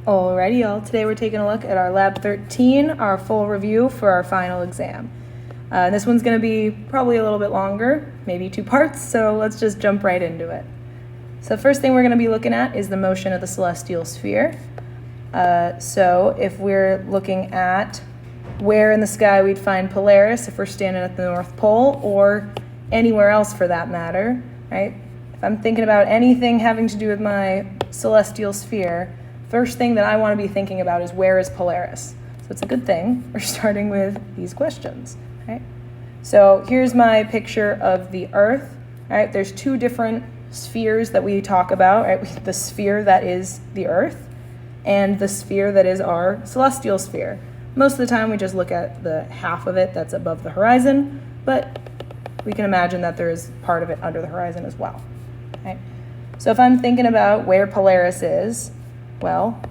Alrighty, y'all. Today we're taking a look at our Lab 13, our full review for our final exam. This one's going to be probably a little bit longer, maybe 2 parts, so let's just jump right into it. So the first thing we're going to be looking at is the motion of the celestial sphere. So if we're looking at where in the sky we'd find Polaris, if we're standing at the North Pole, or anywhere else for that matter, right? If I'm thinking about anything having to do with my celestial sphere, first thing that I want to be thinking about is where is Polaris? So it's a good thing we're starting with these questions, right? So here's my picture of the Earth, right? There's 2 different spheres that we talk about, right? The sphere that is the Earth and the sphere that is our celestial sphere. Most of the time we just look at the half of it that's above the horizon, but we can imagine that there is part of it under the horizon as well, right? So if I'm thinking about where Polaris is, well,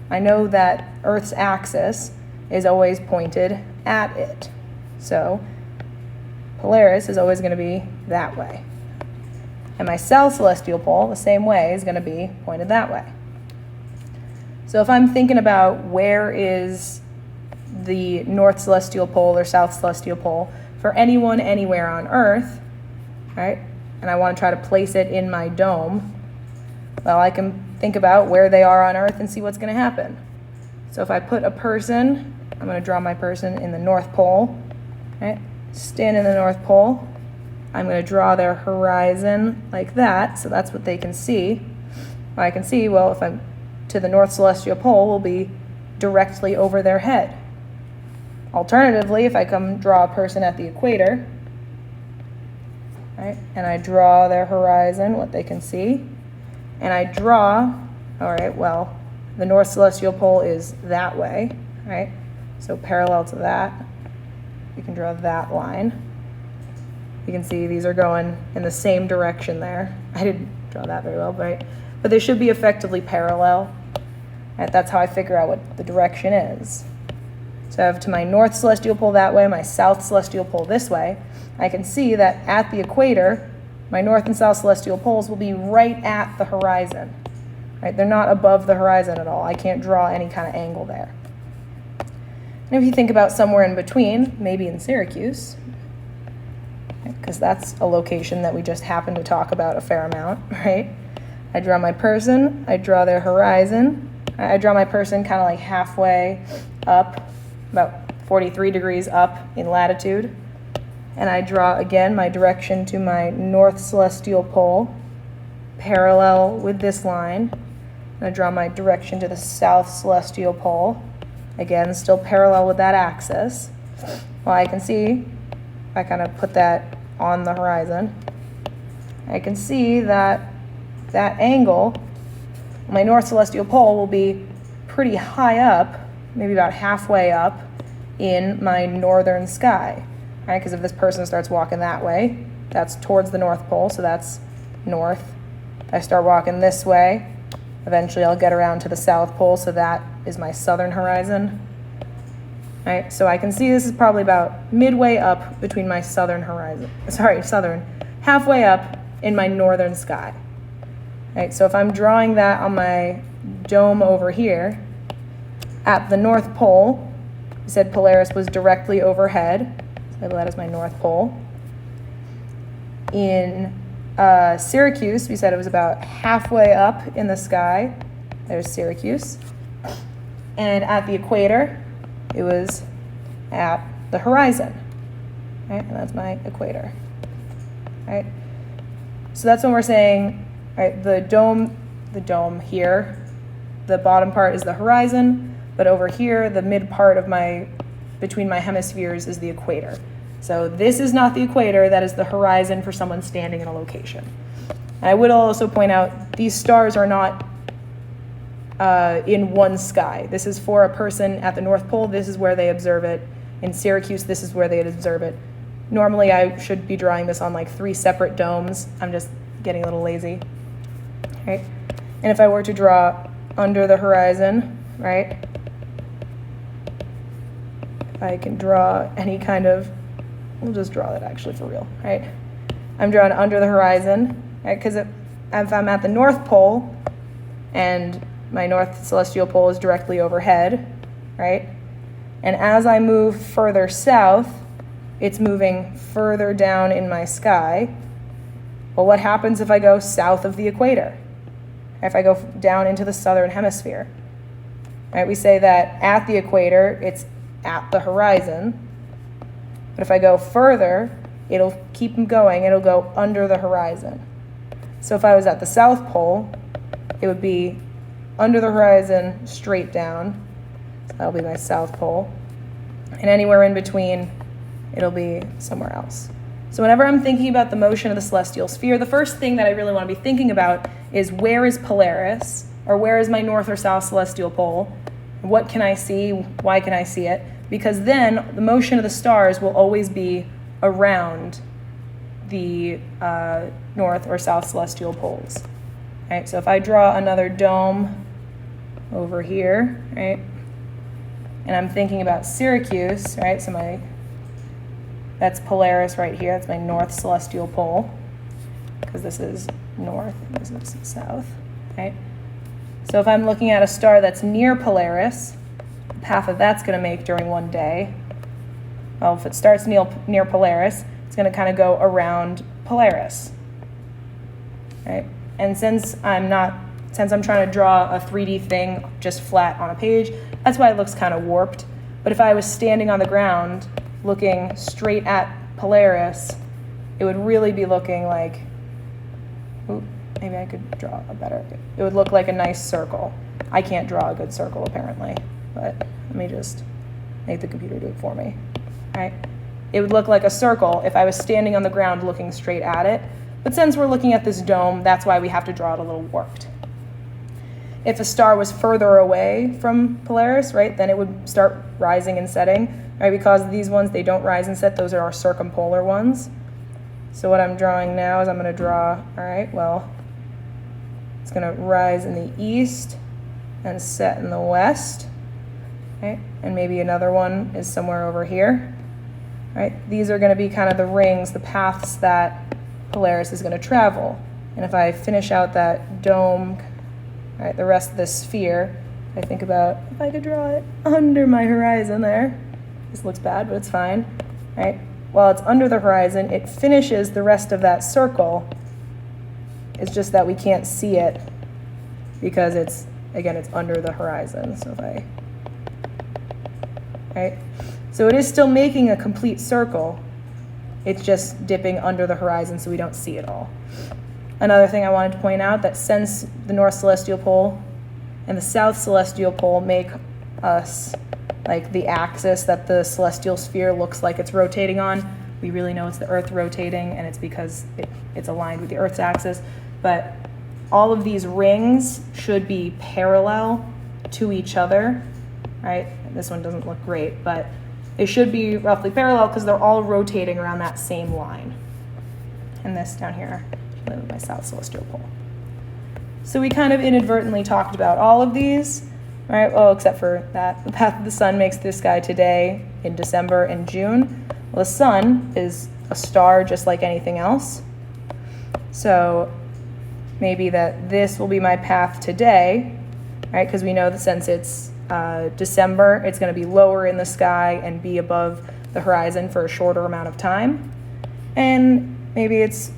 I know that Earth's axis is always pointed at it. So Polaris is always going to be that way. And my south celestial pole, the same way, is going to be pointed that way. So if I'm thinking about where is the north celestial pole or south celestial pole for anyone anywhere on Earth, right, and I want to try to place it in my dome, well, I can think about where they are on Earth and see what's going to happen. So if I put a person, I'm going to draw my person in the North Pole, right? Stand in the North Pole. I'm going to draw their horizon like that, so that's what they can see. I can see, well, if I'm to the North Celestial Pole, will be directly over their head. Alternatively, if I come draw a person at the equator, right, and I draw their horizon, what they can see, and I draw, all right, well, the North Celestial Pole is that way, right? So parallel to that, you can draw that line. You can see these are going in the same direction there. I didn't draw that very well, but they should be effectively parallel. Right? That's how I figure out what the direction is. So I have to my North Celestial Pole that way, my South Celestial Pole this way. I can see that at the equator, my North and South Celestial Poles will be right at the horizon. Right? They're not above the horizon at all. I can't draw any kind of angle there. And if you think about somewhere in between, maybe in Syracuse, because that's a location that we just happen to talk about a fair amount, right? I draw my person, I draw their horizon, I draw my person kind of like halfway up, about 43 degrees up in latitude. And I draw, again, my direction to my North Celestial Pole, parallel with this line. And I draw my direction to the South Celestial Pole, again, still parallel with that axis. Well, I can see, if I kind of put that on the horizon, I can see that that angle, my North Celestial Pole, will be pretty high up, maybe about halfway up in my northern sky. Right, because if this person starts walking that way, that's towards the North Pole, so that's north. If I start walking this way, eventually I'll get around to the South Pole, so that is my southern horizon. Right, so I can see this is probably about midway up between my southern horizon, halfway up in my northern sky. Right, so if I'm drawing that on my dome over here, at the North Pole, we said Polaris was directly overhead. So that is my North Pole. In Syracuse, we said it was about halfway up in the sky. There's Syracuse. And at the equator, it was at the horizon. Right? And that's my equator. Right? So that's when we're saying, right, the dome here, the bottom part is the horizon, but over here, the mid part of between my hemispheres is the equator. So this is not the equator, that is the horizon for someone standing in a location. And I would also point out, these stars are not in one sky. This is for a person at the North Pole, this is where they observe it. In Syracuse, this is where they observe it. Normally I should be drawing this on like 3 separate domes. I'm just getting a little lazy. Right? And if I were to draw under the horizon, right? I can draw any kind of, we'll just draw that actually for real, right? I'm drawing under the horizon, right? Because if I'm at the North Pole and my north celestial pole is directly overhead, right? And as I move further south, it's moving further down in my sky. Well, what happens if I go south of the equator? If I go down into the southern hemisphere? Right, we say that at the equator, it's at the horizon. But if I go further, it'll keep going, it'll go under the horizon. So if I was at the South Pole, it would be under the horizon, straight down. So that'll be my South Pole. And anywhere in between, it'll be somewhere else. So whenever I'm thinking about the motion of the celestial sphere, the first thing that I really want to be thinking about is where is Polaris, or where is my north or south celestial pole? What can I see? Why can I see it? Because then the motion of the stars will always be around the north or south celestial poles. Right? So if I draw another dome over here, right, and I'm thinking about Syracuse, right, so that's Polaris right here, that's my north celestial pole, because this is north and this is south, right? So if I'm looking at a star that's near Polaris, the path that that's going to make during one day, well, if it starts near Polaris, it's going to kind of go around Polaris, right? And since I'm trying to draw a 3D thing just flat on a page, that's why it looks kind of warped. But if I was standing on the ground looking straight at Polaris, it would really be looking like, maybe I could draw a better, it would look like a nice circle. I can't draw a good circle apparently, but let me just make the computer do it for me. All right? It would look like a circle if I was standing on the ground looking straight at it. But since we're looking at this dome, that's why we have to draw it a little warped. If a star was further away from Polaris, right, then it would start rising and setting, right? Because these ones, they don't rise and set. Those are our circumpolar ones. So what I'm drawing now is I'm going to draw, all right, well, it's going to rise in the east and set in the west, right? And maybe another one is somewhere over here, right? These are going to be kind of the rings, the paths that Polaris is going to travel. And if I finish out that dome, right, the rest of this sphere, I think about if I could draw it under my horizon there. This looks bad, but it's fine, right? While it's under the horizon, it finishes the rest of that circle. It's just that we can't see it because it's under the horizon. So right? So it is still making a complete circle. It's just dipping under the horizon so we don't see it all. Another thing I wanted to point out, that since the north celestial pole and the south celestial pole make us like the axis that the celestial sphere looks like it's rotating on, we really know it's the Earth rotating, and it's because it's aligned with the Earth's axis. But all of these rings should be parallel to each other, right? This one doesn't look great, but they should be roughly parallel because they're all rotating around that same line. And this down here, my south celestial pole. So we kind of inadvertently talked about all of these, right? Well, except for that, the path of the sun makes the sky today in December and June. Well, the sun is a star just like anything else. So maybe that this will be my path today, right? Because we know that since it's December, it's going to be lower in the sky and be above the horizon for a shorter amount of time. And maybe it's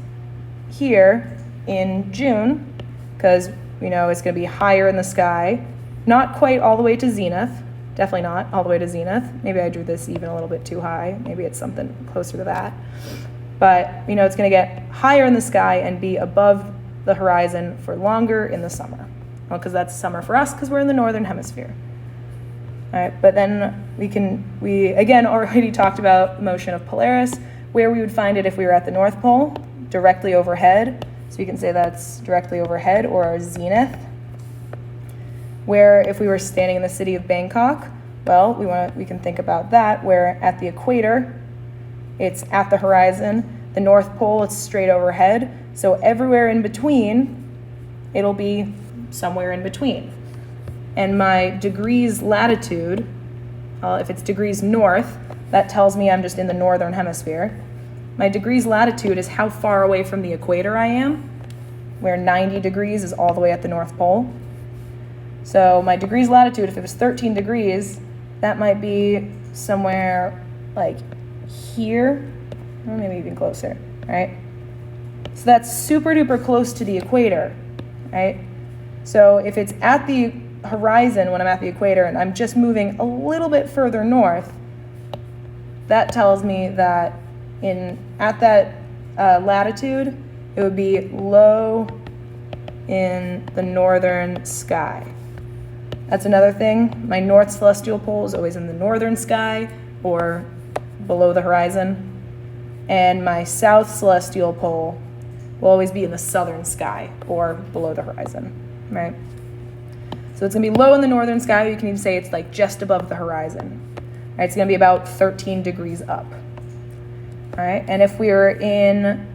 here in June, because we know it's going to be higher in the sky, not quite all the way to zenith, definitely not all the way to zenith. Maybe I drew this even a little bit too high. Maybe it's something closer to that. But we know it's going to get higher in the sky and be above the horizon for longer in the summer. Well, because that's summer for us because we're in the northern hemisphere. All right, but then we again already talked about the motion of Polaris, where we would find it if we were at the North Pole, directly overhead. So you can say that's directly overhead or our zenith. Where if we were standing in the city of Bangkok, well, we can think about that, where at the equator, it's at the horizon. The North Pole, it's straight overhead. So everywhere in between, it'll be somewhere in between. And my degrees latitude, if it's degrees north, that tells me I'm just in the northern hemisphere. My degrees latitude is how far away from the equator I am, where 90 degrees is all the way at the North Pole. So my degrees latitude, if it was 13 degrees, that might be somewhere like here, or maybe even closer, right? So that's super duper close to the equator, right? So if it's at the horizon when I'm at the equator and I'm just moving a little bit further north, that tells me that at that latitude, it would be low in the northern sky. That's another thing. My north celestial pole is always in the northern sky or below the horizon. And my south celestial pole will always be in the southern sky or below the horizon, right? So it's going to be low in the northern sky. You can even say it's like just above the horizon. Right? It's going to be about 13 degrees up. All right? And if we were in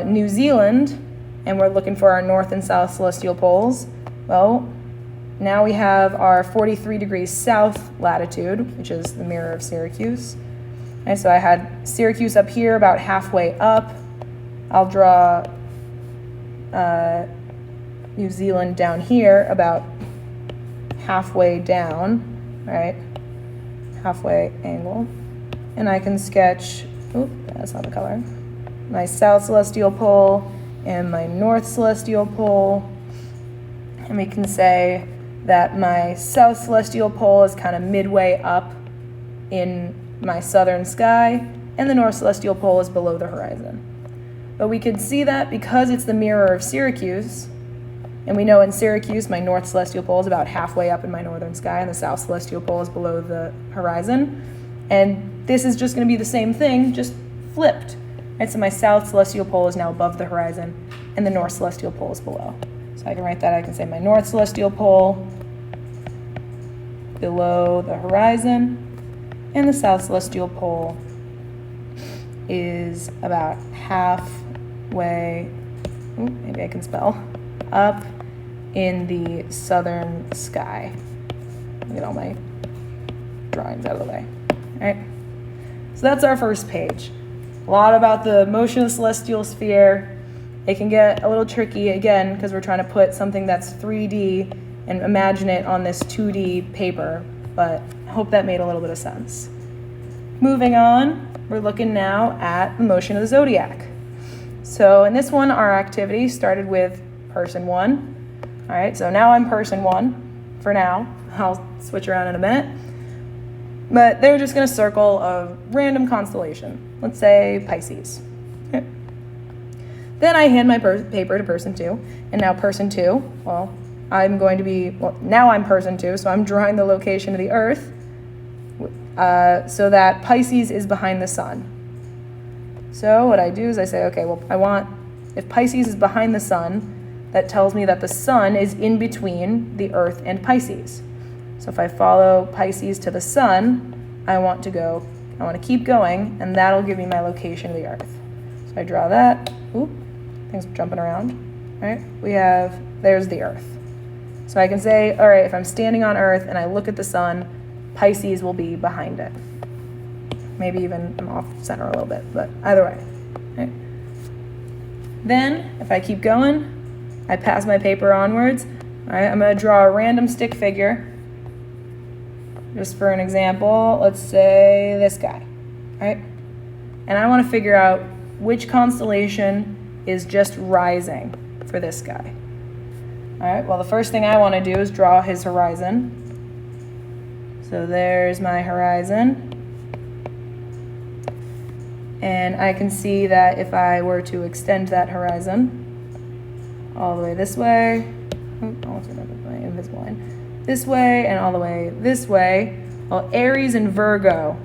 New Zealand and we're looking for our north and south celestial poles, well, now we have our 43 degrees south latitude, which is the mirror of Syracuse. And so I had Syracuse up here about halfway up. I'll draw New Zealand down here about halfway down, right? Halfway angle. And I can sketch, that's not the color, my south celestial pole and my north celestial pole. And we can say that my south celestial pole is kind of midway up in my southern sky, and the north celestial pole is below the horizon. But we can see that because it's the mirror of Syracuse, and we know in Syracuse my north celestial pole is about halfway up in my northern sky, and the south celestial pole is below the horizon. And this is just going to be the same thing, just flipped. Right? So my south celestial pole is now above the horizon, and the north celestial pole is below. So I can write that, I can say my north celestial pole below the horizon, and the south celestial pole is about halfway, maybe I can spell, up in the southern sky. Get all my drawings out of the way. All right, so that's our first page. A lot about the motion of the celestial sphere. It can get a little tricky, again, because we're trying to put something that's 3D and imagine it on this 2D paper, but I hope that made a little bit of sense. Moving on, we're looking now at the motion of the zodiac. So in this one, our activity started with person 1. All right, so now I'm person 1 for now. I'll switch around in a minute. But they're just going to circle a random constellation. Let's say Pisces. Okay. Then I hand my paper to person 2, and now person 2, well, now I'm person 2, so I'm drawing the location of the Earth so that Pisces is behind the sun. So what I do is I say, okay, well, if Pisces is behind the sun, that tells me that the sun is in between the Earth and Pisces. So if I follow Pisces to the sun, I want to keep going, and that'll give me my location of the Earth. So I draw that. Things are jumping around. Right? There's the Earth. So I can say, all right, if I'm standing on Earth and I look at the sun, Pisces will be behind it. Maybe even I'm off center a little bit, but either way. Right? Then, if I keep going, I pass my paper onwards. All right, I'm going to draw a random stick figure. Just for an example, let's say this guy. Right? And I want to figure out which constellation is just rising for this guy. All right, well, the first thing I want to do is draw his horizon. So there's my horizon. And I can see that if I were to extend that horizon all the way this way, almost remembered my invisible line, this way and all the way this way, well, Aries and Virgo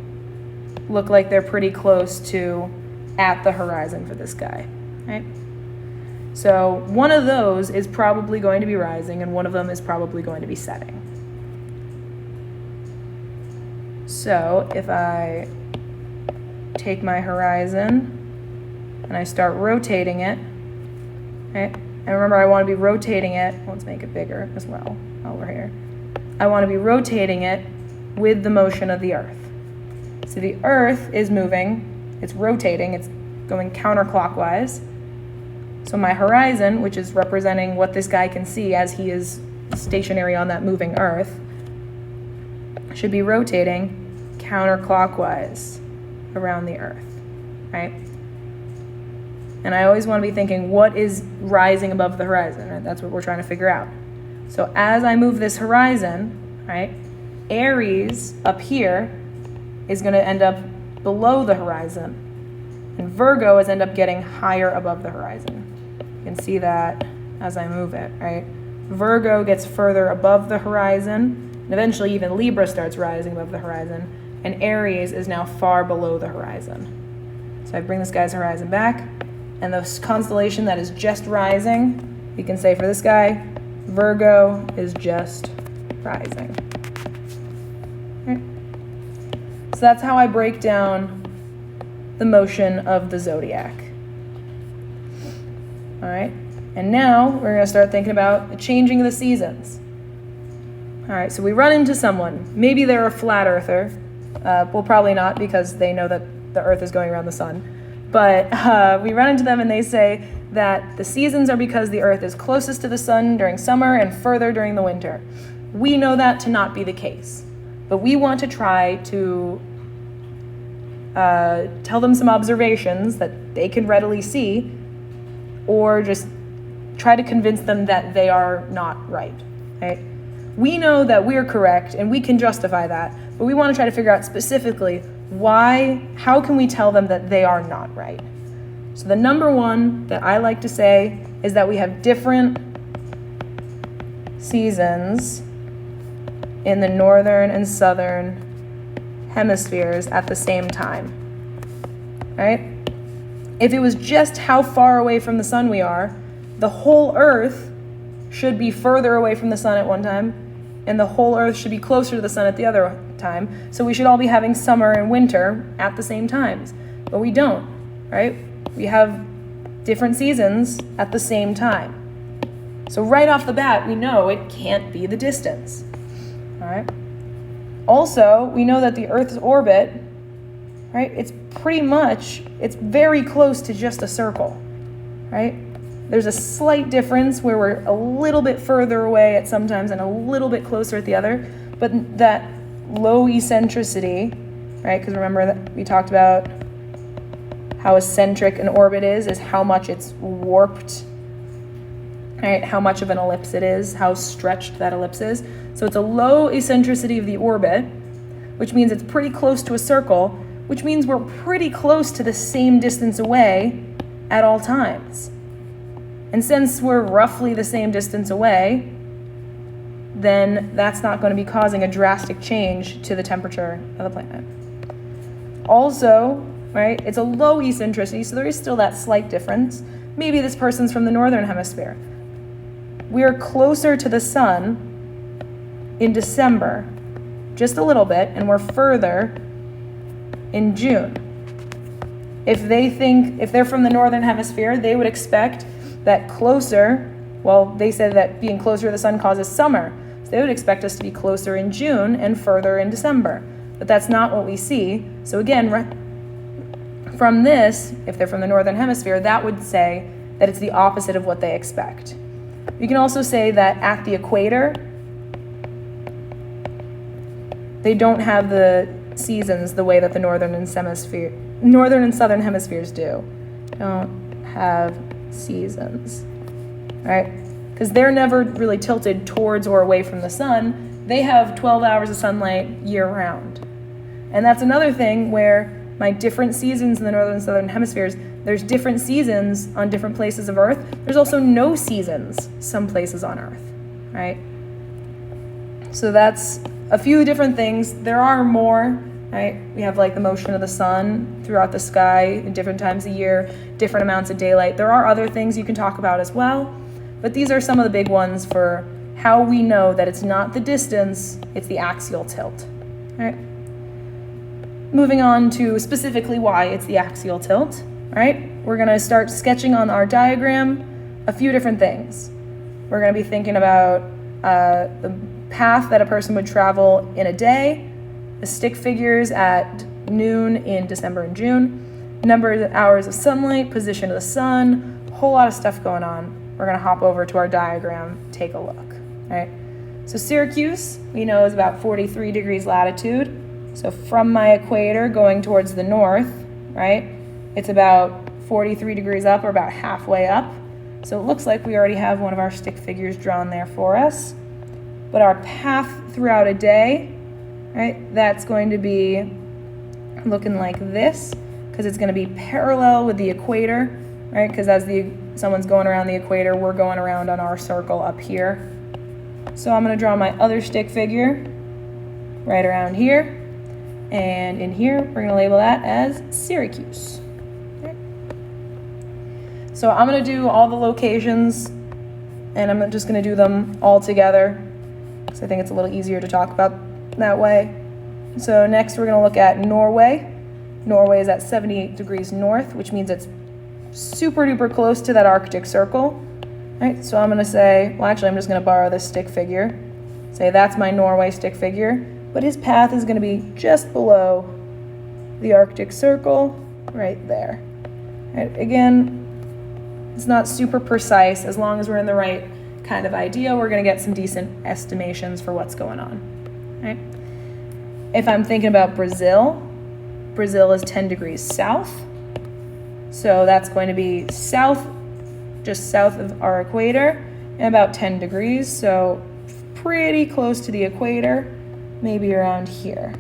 look like they're pretty close to at the horizon for this guy, right? So one of those is probably going to be rising, and one of them is probably going to be setting. So if I take my horizon and I start rotating it, right? And remember, I want to be rotating it. Let's make it bigger as well while we're here. I want to be rotating it with the motion of the Earth. So the Earth is moving, it's rotating, it's going counterclockwise. So my horizon, which is representing what this guy can see as he is stationary on that moving Earth, should be rotating counterclockwise around the Earth, right? And I always want to be thinking, what is rising above the horizon, right? That's what we're trying to figure out. So as I move this horizon, right, Aries up here is going to end up below the horizon, and Virgo is end up getting higher above the horizon. You can see that as I move it, right? Virgo gets further above the horizon, and eventually even Libra starts rising above the horizon, and Aries is now far below the horizon. So I bring this guy's horizon back, and the constellation that is just rising, you can say for this guy, Virgo is just rising. Right? So that's how I break down the motion of the zodiac. All right, and now we're going to start thinking about the changing of the seasons. All right, so we run into someone. Maybe they're a flat earther. Well, probably not, because they know that the Earth is going around the sun. But we run into them and they say that the seasons are because the Earth is closest to the sun during summer and further during the winter. We know that to not be the case, but we want to try to tell them some observations that they can readily see, or just try to convince them that they are not right, right? We know that we're correct and we can justify that, but we want to try to figure out specifically how can we tell them that they are not right? So the number one that I like to say is that we have different seasons in the northern and southern hemispheres at the same time, right? If it was just how far away from the sun we are, the whole Earth should be further away from the sun at one time, and the whole Earth should be closer to the sun at the other time. So we should all be having summer and winter at the same times. But we don't, right? We have different seasons at the same time. So right off the bat, we know it can't be the distance, all right? Also, we know that the Earth's orbit, right, it's very close to just a circle, right? There's a slight difference where we're a little bit further away at some times and a little bit closer at the other, but that low eccentricity, right, because remember that we talked about how eccentric an orbit is how much it's warped, right, how much of an ellipse it is, how stretched that ellipse is. So it's a low eccentricity of the orbit, which means it's pretty close to a circle, which means we're pretty close to the same distance away at all times. And since we're roughly the same distance away, then that's not going to be causing a drastic change to the temperature of the planet. Also, right, it's a low eccentricity, so there is still that slight difference. Maybe this person's from the northern hemisphere. We're closer to the sun in December, just a little bit, and we're further in June. If they're from the northern hemisphere, they would expect that they said that being closer to the sun causes summer. So they would expect us to be closer in June and further in December. But that's not what we see. So again, from this, if they're from the northern hemisphere, that would say that it's the opposite of what they expect. You can also say that at the equator, they don't have the seasons the way that the northern and southern hemispheres do. Don't have seasons, right? Because they're never really tilted towards or away from the sun. They have 12 hours of sunlight year round. And that's another thing where my different seasons in the northern and southern hemispheres, there's different seasons on different places of Earth. There's also no seasons some places on Earth, right? So that's a few different things. There are more, right? We have like the motion of the sun throughout the sky at different times of year, different amounts of daylight. There are other things you can talk about as well, but these are some of the big ones for how we know that it's not the distance, it's the axial tilt, right? Moving on to specifically why it's the axial tilt, right? We're gonna start sketching on our diagram a few different things. We're gonna be thinking about the path that a person would travel in a day, the stick figures at noon in December and June, number of hours of sunlight, position of the sun, a whole lot of stuff going on. We're going to hop over to our diagram, take a look. right? So Syracuse, we know, is about 43 degrees latitude. So from my equator going towards the north, right, it's about 43 degrees up, or about halfway up. So it looks like we already have one of our stick figures drawn there for us. But our path throughout a day, right, that's going to be looking like this, because it's going to be parallel with the equator, right? Because as someone's going around the equator, we're going around on our circle up here. So I'm going to draw my other stick figure right around here. And in here, we're going to label that as Syracuse. Okay. So I'm going to do all the locations, and I'm just going to do them all together, because I think it's a little easier to talk about that way. So next, we're going to look at Norway. Norway is at 78 degrees north, which means it's super duper close to that Arctic Circle. Right, so I'm going to say, well, actually, I'm just going to borrow this stick figure. Say that's my Norway stick figure, but his path is going to be just below the Arctic Circle, right there. Right, again, it's not super precise. As long as we're in the right kind of idea, we're going to get some decent estimations for what's going on. Right? If I'm thinking about Brazil, Brazil is 10 degrees south. So that's going to be south, just south of our equator, and about 10 degrees, so pretty close to the equator, maybe around here.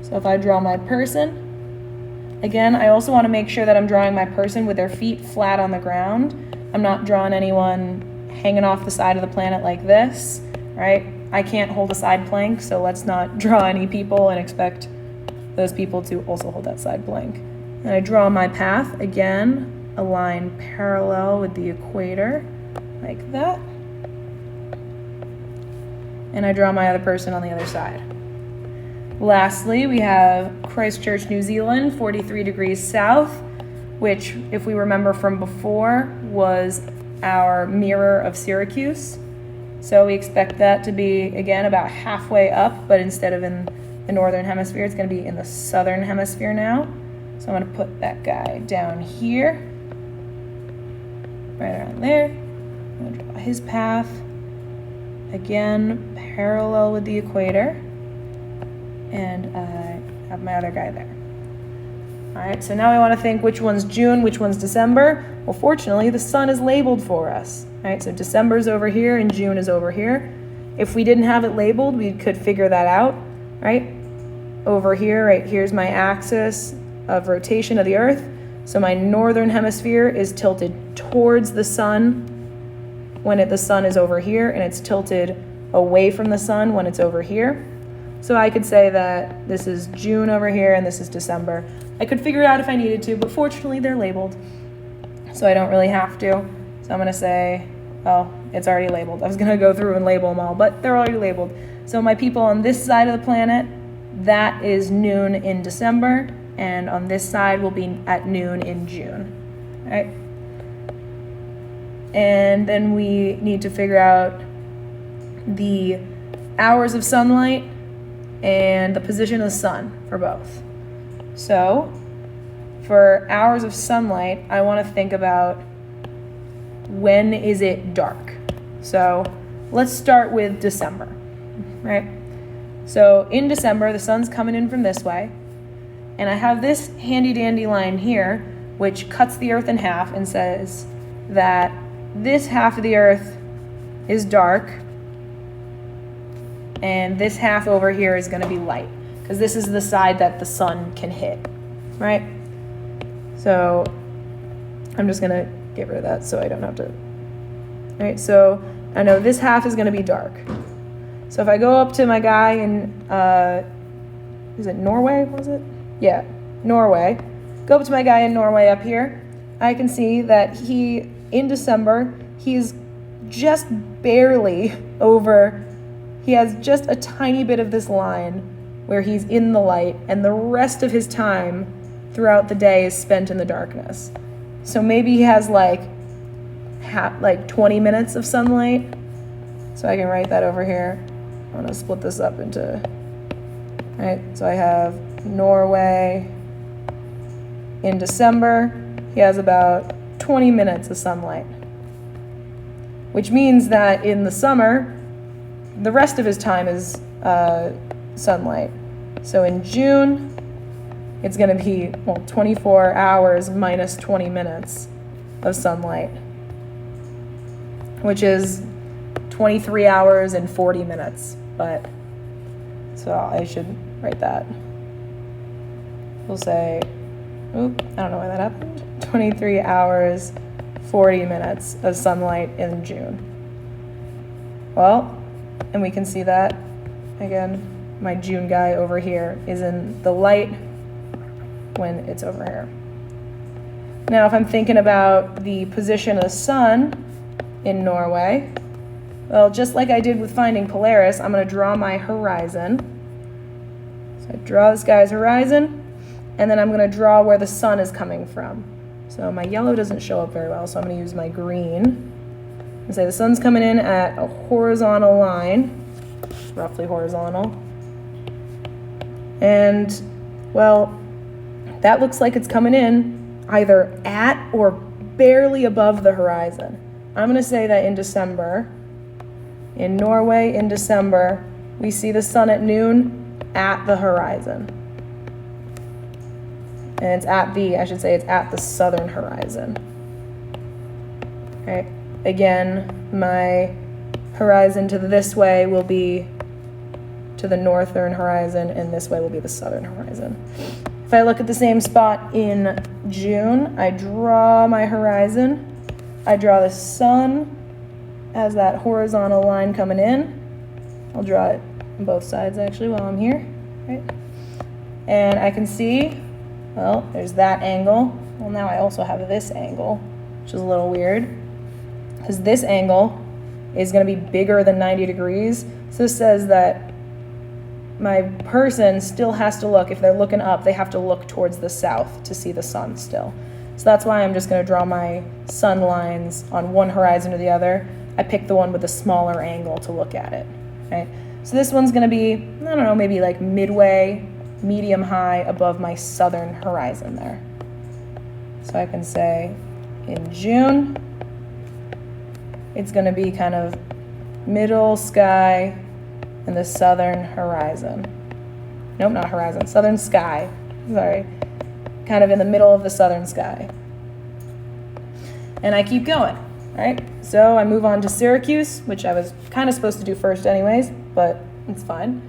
So if I draw my person, again, I also want to make sure that I'm drawing my person with their feet flat on the ground. I'm not drawing anyone hanging off the side of the planet like this, right? I can't hold a side plank, so let's not draw any people and expect those people to also hold that side plank. And I draw my path, again, a line parallel with the equator, like that. And I draw my other person on the other side. Lastly, we have Christchurch, New Zealand, 43 degrees south, which, if we remember from before, was our mirror of Syracuse. So we expect that to be, again, about halfway up, but instead of in the northern hemisphere, it's going to be in the southern hemisphere now. So I'm going to put that guy down here, right around there. I'm going to draw his path, again, parallel with the equator, and I have my other guy there. All right, so now I want to think which one's June, which one's December. Well, fortunately, the sun is labeled for us. All right, so December is over here and June is over here. If we didn't have it labeled, we could figure that out, right? Over here, right here's my axis of rotation of the Earth. So my northern hemisphere is tilted towards the sun when the sun is over here, and it's tilted away from the sun when it's over here. So I could say that this is June over here and this is December. I could figure it out if I needed to, but fortunately they're labeled, so I don't really have to. So I'm going to say, oh, it's already labeled. I was going to go through and label them all, but they're already labeled. So my people on this side of the planet, that is noon in December, and on this side will be at noon in June. All right? And then we need to figure out the hours of sunlight and the position of the sun for both. So for hours of sunlight, I want to think about when is it dark. So let's start with December, right? So in December, the sun's coming in from this way, and I have this handy dandy line here, which cuts the Earth in half and says that this half of the Earth is dark, and this half over here is going to be light, because this is the side that the sun can hit, right? So I'm just going to get rid of that so I don't have to, right? So I know this half is going to be dark. So if I go up to my guy in, is it Norway, was it? Yeah, Norway. Go up to my guy in Norway up here. I can see that in December, he's just barely over, he has just a tiny bit of this line where he's in the light, and the rest of his time throughout the day is spent in the darkness. So maybe he has like 20 minutes of sunlight. So I can write that over here. I'm going to split this up into, right? So I have Norway in December. He has about 20 minutes of sunlight, which means that in the summer, the rest of his time is sunlight. So in June, it's going to be, well, 24 hours minus 20 minutes of sunlight, which is 23 hours and 40 minutes. But, so I should write that. We'll say, oop, I don't know why that happened. 23 hours, 40 minutes of sunlight in June. Well, and we can see that, again, my June guy over here is in the light when it's over here. Now, if I'm thinking about the position of the sun in Norway, well, just like I did with finding Polaris, I'm going to draw my horizon. So I draw this guy's horizon, and then I'm going to draw where the sun is coming from. So my yellow doesn't show up very well, so I'm going to use my green. And say the sun's coming in at a horizontal line, roughly horizontal. And, well, that looks like it's coming in either at or barely above the horizon. I'm going to say that in December, in Norway in December, we see the sun at noon at the horizon. And it's at the, I should say it's at the southern horizon. Okay. Again, my horizon to this way will be to the northern horizon, and this way will be the southern horizon. If I look at the same spot in June, I draw my horizon. I draw the sun as that horizontal line coming in. I'll draw it on both sides actually while I'm here. Right? And I can see, well, there's that angle. Well, now I also have this angle, which is a little weird, because this angle is going to be bigger than 90 degrees. So this says that my person still has to look, if they're looking up, they have to look towards the south to see the sun still. So that's why I'm just going to draw my sun lines on one horizon or the other. I pick the one with the smaller angle to look at it. Right? So this one's going to be, I don't know, maybe like midway, medium high above my southern horizon there. So I can say in June, it's going to be kind of middle sky in the southern horizon. Nope, not horizon, southern sky. Sorry. Kind of in the middle of the southern sky. And I keep going, right? So I move on to Syracuse, which I was kind of supposed to do first anyways, but it's fine.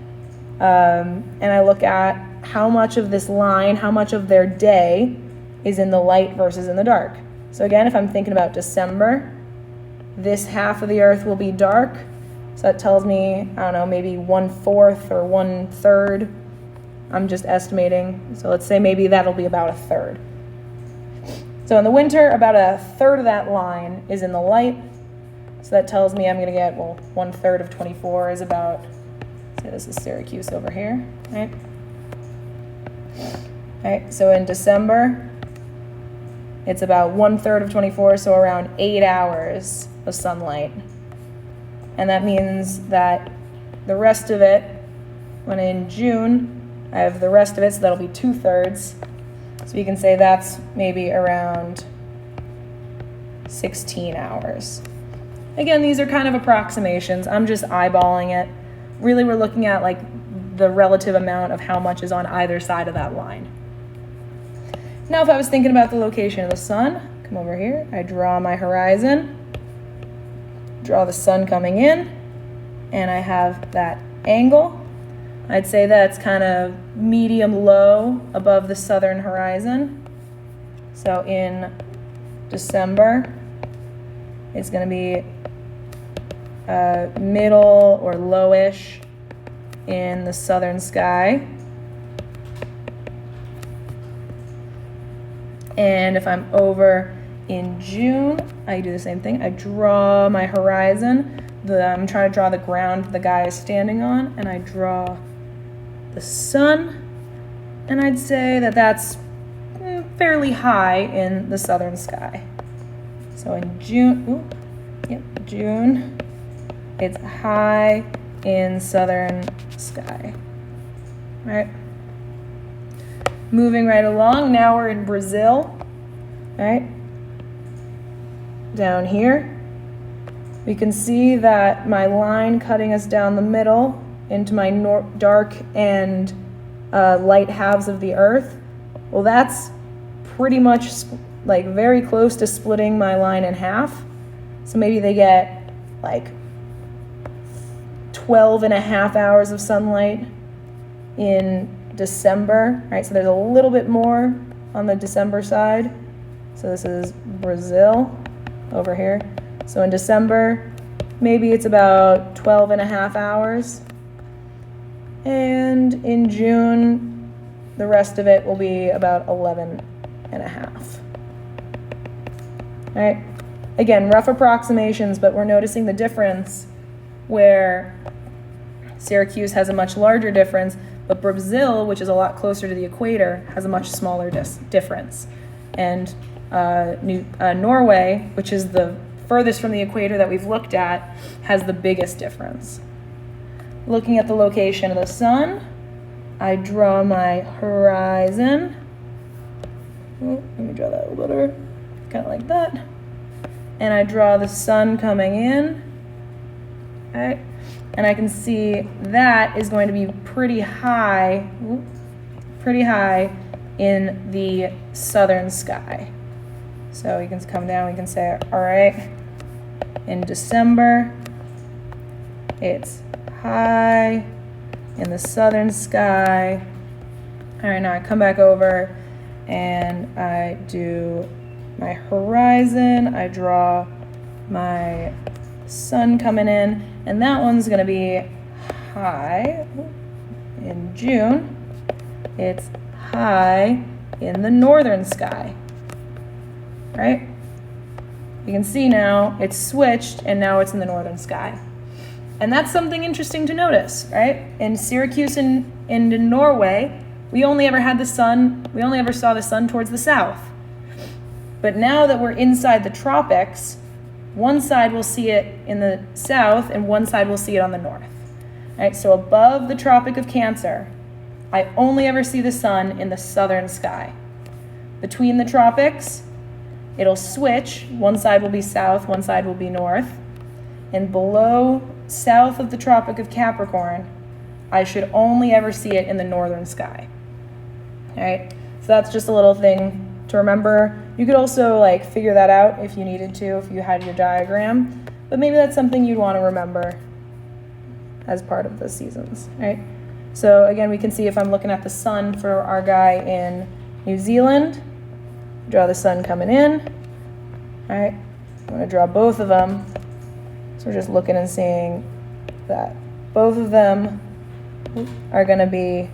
And I look at how much of this line, how much of their day is in the light versus in the dark. So again, if I'm thinking about December, this half of the earth will be dark. So that tells me, I don't know, maybe 1/4 or 1/3. I'm just estimating. So let's say maybe that'll be about 1/3. So in the winter, about 1/3 of that line is in the light. So that tells me I'm going to get, well, 1/3 of 24 is about, say this is Syracuse over here, right? Right, so in December, it's about 1/3 of 24, so around 8 hours of sunlight. And that means that the rest of it, when in June, I have the rest of it, so that'll be 2/3. So you can say that's maybe around 16 hours. Again, these are kind of approximations. I'm just eyeballing it. Really, we're looking at like the relative amount of how much is on either side of that line. Now, if I was thinking about the location of the sun, come over here, I draw my horizon, draw the sun coming in, and I have that angle. I'd say that's kind of medium-low above the southern horizon. So in December, it's going to be middle or lowish in the southern sky. And if I'm over in June, I do the same thing. I draw my horizon. I'm trying to draw the ground the guy is standing on, and I draw the sun. And I'd say that that's fairly high in the southern sky. So in June, June, it's high in southern sky. All right. Moving right along, now we're in Brazil, right? Down here. We can see that my line cutting us down the middle into my dark and light halves of the Earth, well, that's pretty much like very close to splitting my line in half. So maybe they get like 12.5 hours of sunlight in December, right? So there's a little bit more on the December side. So this is Brazil over here. So in December, maybe it's about 12.5 hours. And in June, the rest of it will be about 11.5. All right. Again, rough approximations, but we're noticing the difference where Syracuse has a much larger difference, but Brazil, which is a lot closer to the equator, has a much smaller difference. And Norway, which is the furthest from the equator that we've looked at, has the biggest difference. Looking at the location of the sun, I draw my horizon. Oh, let me draw that a little better, kind of like that. And I draw the sun coming in, right? And I can see that is going to be pretty high in the southern sky. So we can come down, we can say, all right, in December, it's high in the southern sky. All right, now I come back over and I do my horizon, I draw my sun coming in, and that one's gonna be high in June. It's high in the northern sky, right? You can see now it's switched and now it's in the northern sky. And that's something interesting to notice, right? In Syracuse and in Norway, we only ever saw the sun towards the south. But now that we're inside the tropics, one side will see it in the south and one side will see it on the north. Right? So above the Tropic of Cancer, I only ever see the sun in the southern sky. Between the tropics, it'll switch. One side will be south, one side will be north. And below, south of the Tropic of Capricorn, I should only ever see it in the northern sky. All right? So that's just a little thing to remember. You could also like figure that out if you needed to, if you had your diagram, but maybe that's something you'd want to remember as part of the seasons, right? So again, we can see if I'm looking at the sun for our guy in New Zealand, draw the sun coming in, all right? I'm going to draw both of them. So we're just looking and seeing that both of them are going to be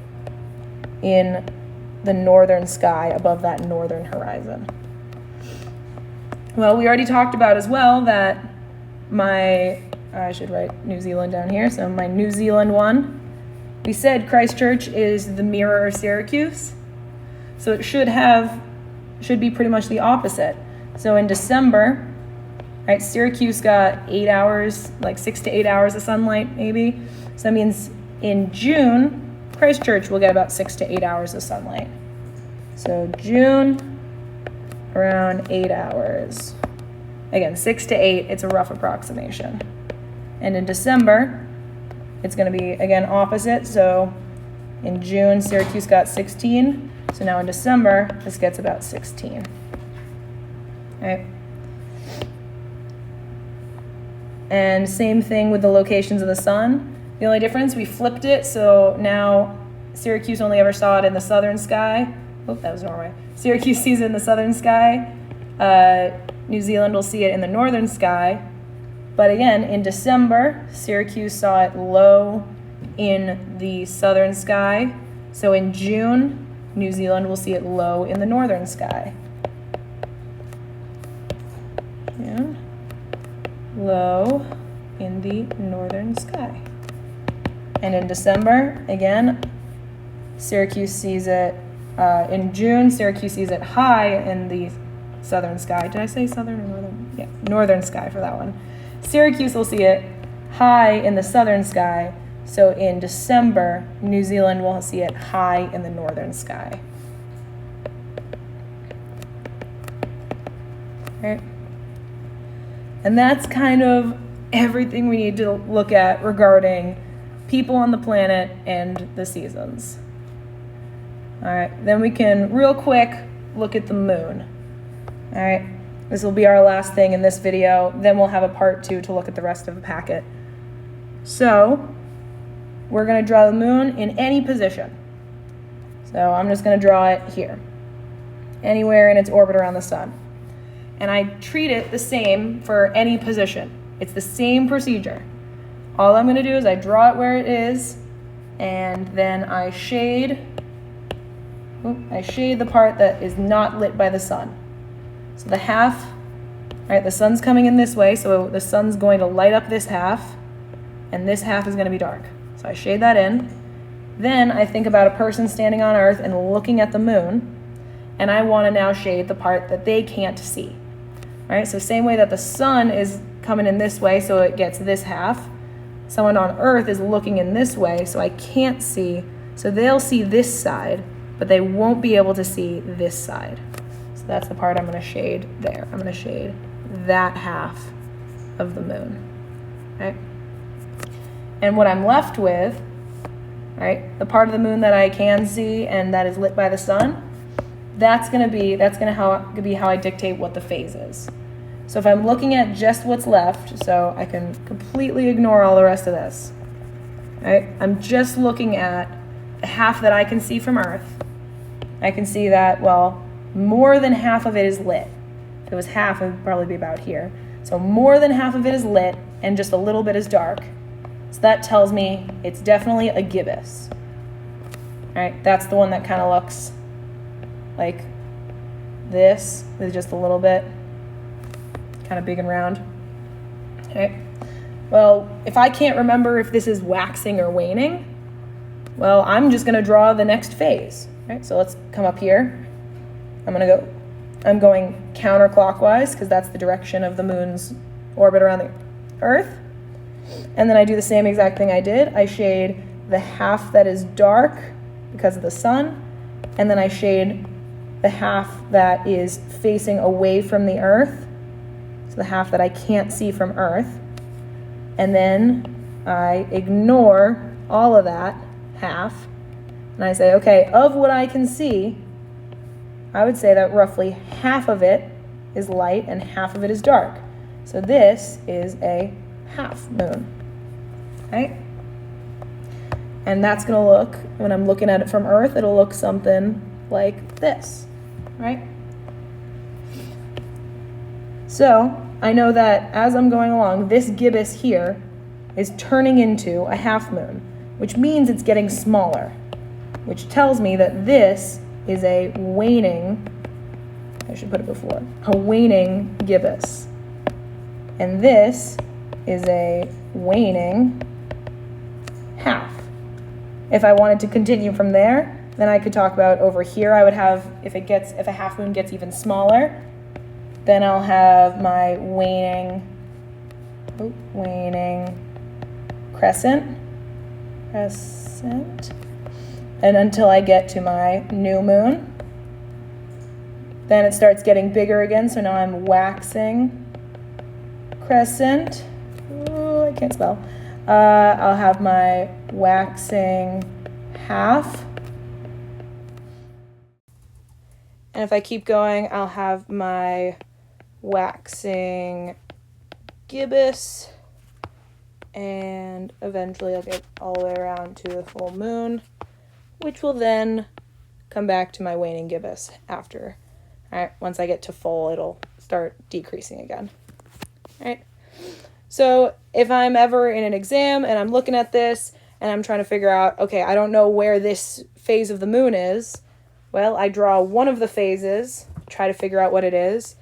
in the northern sky above that northern horizon. Well, we already talked about as well that I should write New Zealand down here, so my New Zealand one, we said Christchurch is the mirror of Syracuse, so it should be pretty much the opposite. So in December, right, Syracuse got 8 hours, like 6 to 8 hours of sunlight maybe, so that means in June, Christchurch will get about 6 to 8 hours of sunlight. So June, around 8 hours. Again, 6 to 8, it's a rough approximation. And in December, it's going to be, again, opposite. So in June, Syracuse got 16. So now in December, this gets about 16. All right. And same thing with the locations of the sun. The only difference, we flipped it, so now Syracuse only ever saw it in the southern sky. Oh, that was Norway. Syracuse sees it in the southern sky. New Zealand will see it in the northern sky. But again, in December, Syracuse saw it low in the southern sky. So in June, New Zealand will see it low in the northern sky. Yeah. Low in the northern sky. And in December, again, Syracuse sees it, in June, Syracuse sees it high in the southern sky. Did I say southern or northern? Yeah, northern sky for that one. Syracuse will see it high in the southern sky. So in December, New Zealand will see it high in the northern sky. Right? And that's kind of everything we need to look at regarding people on the planet and the seasons. All right, then we can real quick look at the moon. All right, this will be our last thing in this video. Then we'll have a part 2 to look at the rest of the packet. So we're going to draw the moon in any position. So I'm just going to draw it here, anywhere in its orbit around the sun. And I treat it the same for any position. It's the same procedure. All I'm going to do is I draw it where it is, and then I shade the part that is not lit by the sun. So the half, right, the sun's coming in this way, so the sun's going to light up this half, and this half is going to be dark. So I shade that in. Then I think about a person standing on Earth and looking at the moon, and I want to now shade the part that they can't see. All right, so same way that the sun is coming in this way, so it gets this half. Someone on Earth is looking in this way, so I can't see, so they'll see this side, but they won't be able to see this side. So that's the part I'm going to shade there. I'm going to shade that half of the moon. Right? And what I'm left with, right, the part of the moon that I can see and that is lit by the sun, that's going to be how I dictate what the phase is. So if I'm looking at just what's left, so I can completely ignore all the rest of this, right? I'm just looking at the half that I can see from Earth. I can see that, well, more than half of it is lit. If it was half, it would probably be about here. So more than half of it is lit and just a little bit is dark. So that tells me it's definitely a gibbous. All right, that's the one that kind of looks like this with just a little bit, kind of big and round. Okay. Well, if I can't remember if this is waxing or waning, well, I'm just going to draw the next phase. Right? So let's come up here. I'm going counterclockwise because that's the direction of the moon's orbit around the Earth. And then I do the same exact thing I did. I shade the half that is dark because of the sun, and then I shade the half that is facing away from the Earth, so the half that I can't see from Earth, and then I ignore all of that half, and I say, okay, of what I can see, I would say that roughly half of it is light and half of it is dark. So this is a half moon, right? And that's going to look, when I'm looking at it from Earth, it'll look something like this, right? So I know that as I'm going along, this gibbous here is turning into a half moon, which means it's getting smaller, which tells me that this is a waning, I should put it before, a waning gibbous. And this is a waning half. If I wanted to continue from there, then I could talk about over here. I would have, if a half moon gets even smaller, then I'll have my waning crescent, and until I get to my new moon. Then it starts getting bigger again, so now I'm waxing crescent. Ooh, I can't spell. I'll have my waxing half. And if I keep going, I'll have my waxing gibbous. And eventually I'll get all the way around to the full moon, which will then come back to my waning gibbous after. All right, once I get to full, it'll start decreasing again. All right. So if I'm ever in an exam and I'm looking at this and I'm trying to figure out, okay, I don't know where this phase of the moon is, well, I draw one of the phases, try to figure out what it is.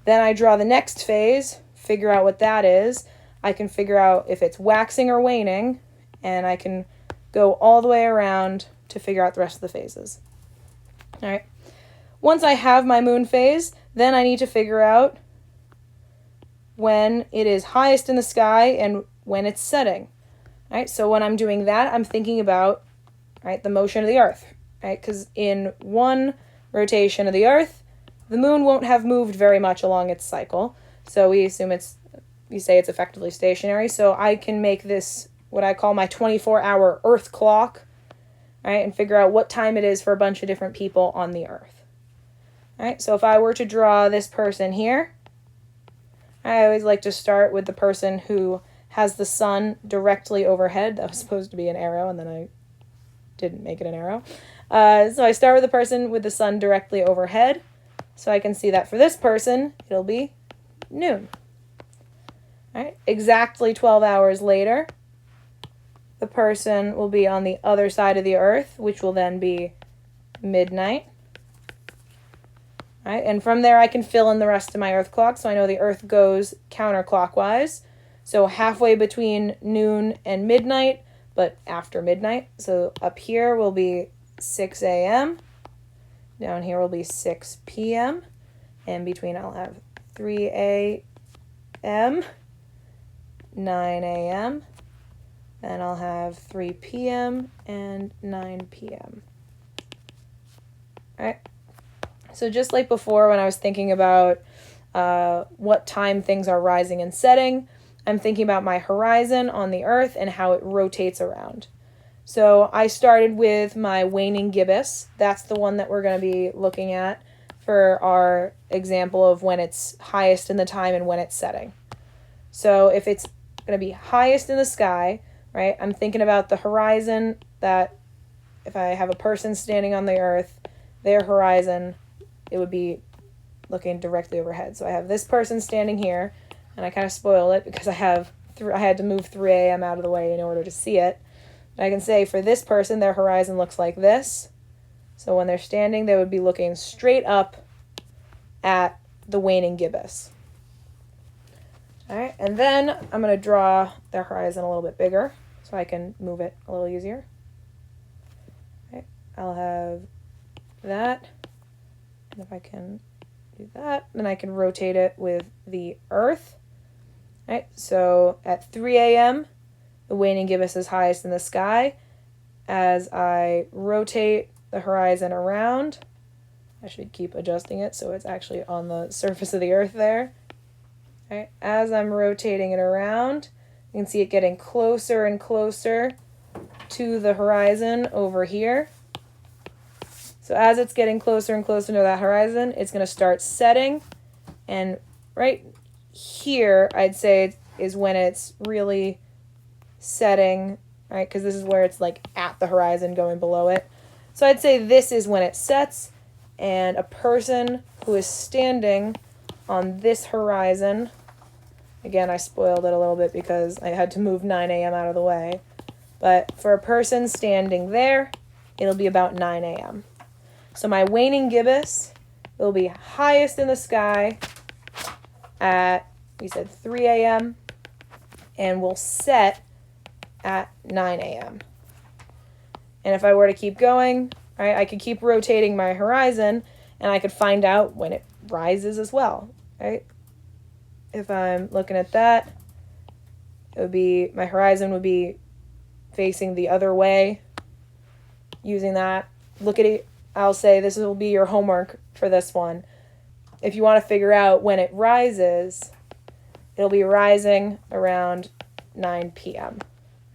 Then I draw the next phase, figure out what that is. I can figure out if it's waxing or waning, and I can go all the way around to figure out the rest of the phases. All right. Once I have my moon phase, then I need to figure out when it is highest in the sky and when it's setting. All right, so when I'm doing that, I'm thinking about, right, the motion of the Earth, right? Because in one rotation of the Earth, the moon won't have moved very much along its cycle. So we assume it's you say it's effectively stationary. So I can make this what I call my 24-hour Earth clock, right, and figure out what time it is for a bunch of different people on the Earth. All right, so if I were to draw this person here, I always like to start with the person who has the sun directly overhead. That was supposed to be an arrow, and then I didn't make it an arrow. So I start with the person with the sun directly overhead. So I can see that for this person, it'll be noon. All right, exactly 12 hours later, the person will be on the other side of the Earth, which will then be midnight. All right, and from there I can fill in the rest of my Earth clock, so I know the Earth goes counterclockwise. So halfway between noon and midnight, but after midnight. So up here will be 6 a.m. Down here will be 6 p.m. And between I'll have 3 a.m., 9 a.m., then I'll have 3 p.m. and 9 p.m. All right. So just like before when I was thinking about what time things are rising and setting, I'm thinking about my horizon on the Earth and how it rotates around. So I started with my waning gibbous. That's the one that we're going to be looking at for our example of when it's highest in the time and when it's setting. So if it's going to be highest in the sky, right, I'm thinking about the horizon, that if I have a person standing on the Earth, their horizon, it would be looking directly overhead. So I have this person standing here, and I kind of spoil it because I had to move 3 a.m. out of the way in order to see it. But I can say for this person, their horizon looks like this. So when they're standing, they would be looking straight up at the waning gibbous. All right, and then I'm going to draw their horizon a little bit bigger so I can move it a little easier. All right, I'll have that. And if I can do that, then I can rotate it with the Earth. All right, so at 3 a.m., the waning gibbous is highest in the sky. As I rotate the horizon around, I should keep adjusting it so it's actually on the surface of the Earth there. All right, as I'm rotating it around, you can see it getting closer and closer to the horizon over here. So as it's getting closer and closer to that horizon, it's going to start setting. And right here, I'd say is when it's really setting, right? Because this is where it's like at the horizon going below it. So I'd say this is when it sets, and a person who is standing on this horizon, again, I spoiled it a little bit because I had to move 9 a.m. out of the way. But for a person standing there, it'll be about 9 a.m. So my waning gibbous will be highest in the sky at, we said 3 a.m. and will set at 9 a.m. And if I were to keep going, right, I could keep rotating my horizon and I could find out when it rises as well, right? If I'm looking at that, it would be, my horizon would be facing the other way. Using that, look at it. I'll say this will be your homework for this one. If you want to figure out when it rises, it'll be rising around 9 p.m.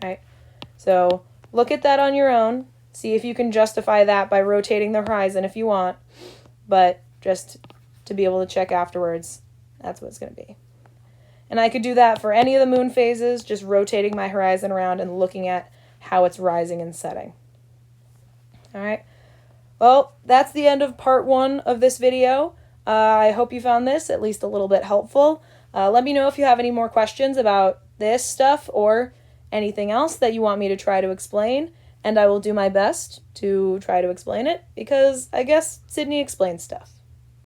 Right? So look at that on your own. See if you can justify that by rotating the horizon if you want. But just to be able to check afterwards, that's what it's going to be. And I could do that for any of the moon phases, just rotating my horizon around and looking at how it's rising and setting. All right. Well, that's the end of part 1 of this video. I hope you found this at least a little bit helpful. Let me know if you have any more questions about this stuff or anything else that you want me to try to explain, and I will do my best to try to explain it because I guess Sydney explains stuff.